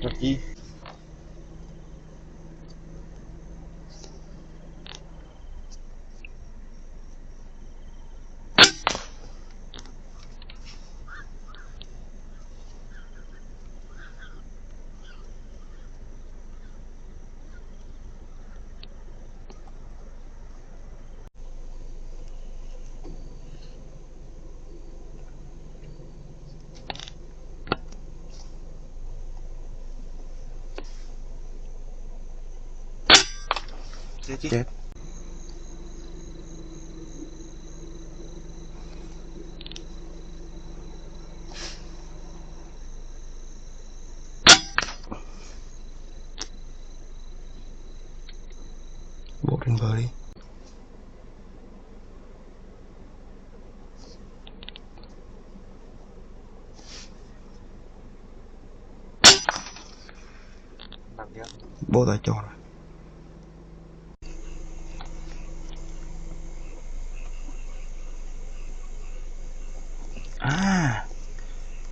Làm chi? Chết chứ. Chết. Bộ trên bờ đi. Làm gì? Bộ tại chỗ rồi. À,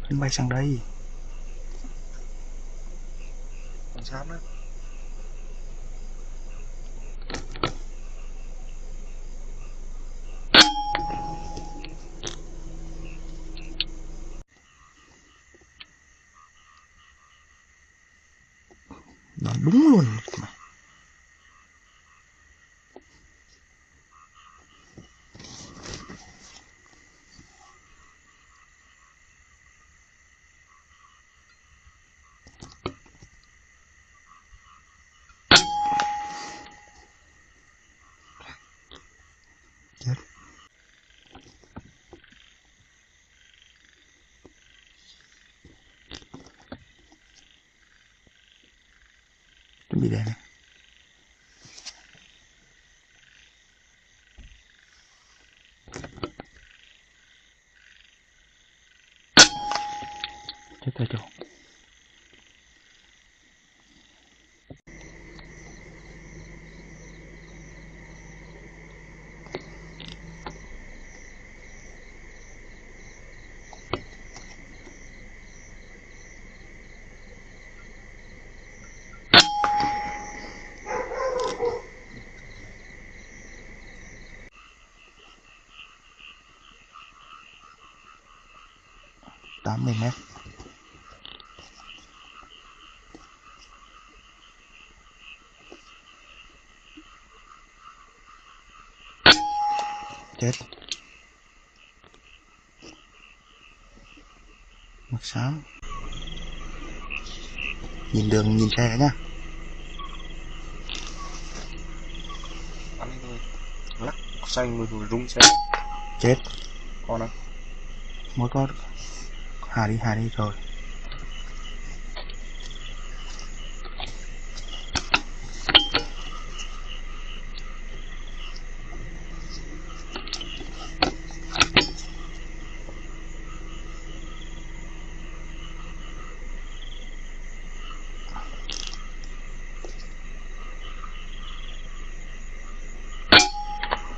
anh bay sang đây. Còn sao nữa? Nó đúng luôn. Chết. Chuẩn bị đèn này. Chết tại chỗ. Tám mươi mét. Chết. Mặt xám. Nhìn đường nhìn xe nhá. Bắn đi thôi. Lắc xanh rồi rung xe. Chết. Con à? Mới có hà đi rồi.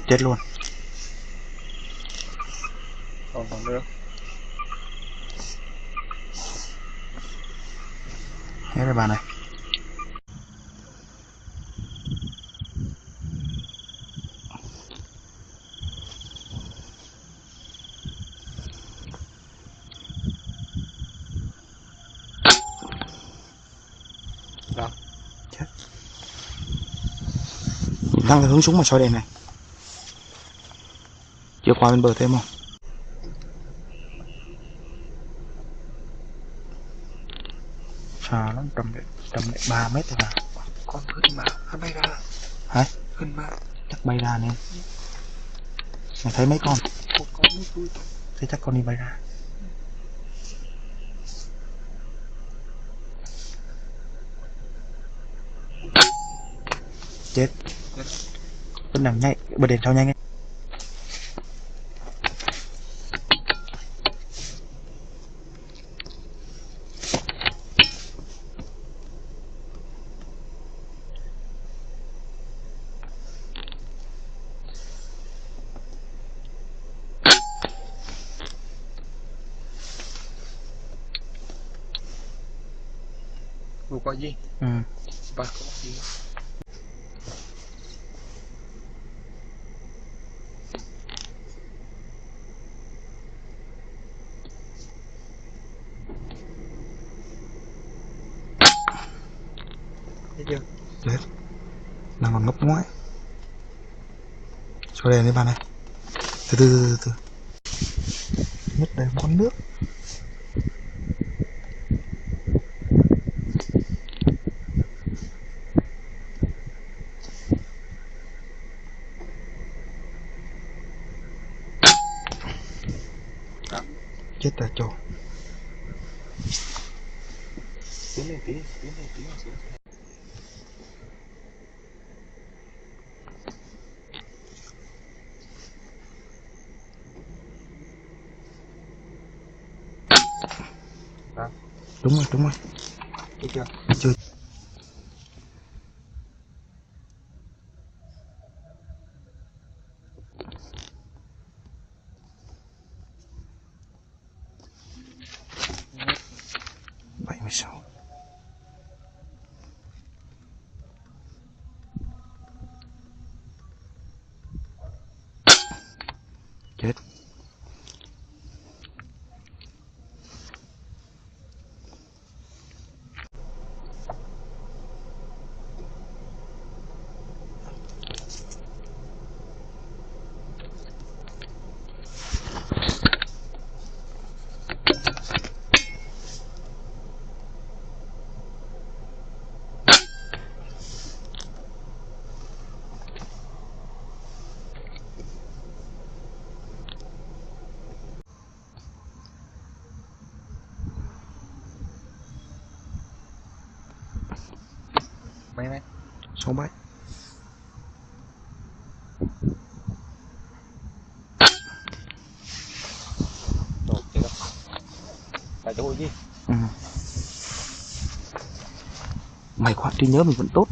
Chết luôn. Còn nữa. Hết rồi bạn này. Đó. Chết. Mình đang hướng súng mà soi đèn này. Chưa qua bên bờ thêm không? Xa lắm, trăm mét 3 mét rồi mà. Conขึ้นมาถ้าbay ra. Hả?ขึ้นมา Chắc bay ra nè. Mày thấy mấy con? Một con mới vui. Thế chắc con đi bay ra. Chết. Vẫn đang nhảy, bật đèn sau nhanh ấy. Vừa có gì? Ừ. Và có gì? Thấy chưa? Chết. Đang còn ngấp ngoãi. Cho đèn đi bạn này. Từ. Nhất đây có nước. Đó. Chết tại chỗ. Tiến lên tí, tiến lên xíu. Đó. Đúng rồi. Thấy chưa? Chưa. Bảy mươi sáu. Chết. Mấy? 67. Rồi, chết rồi. Tại chỗ gì? Ừ. Mày khoát trí nhớ mình vẫn tốt.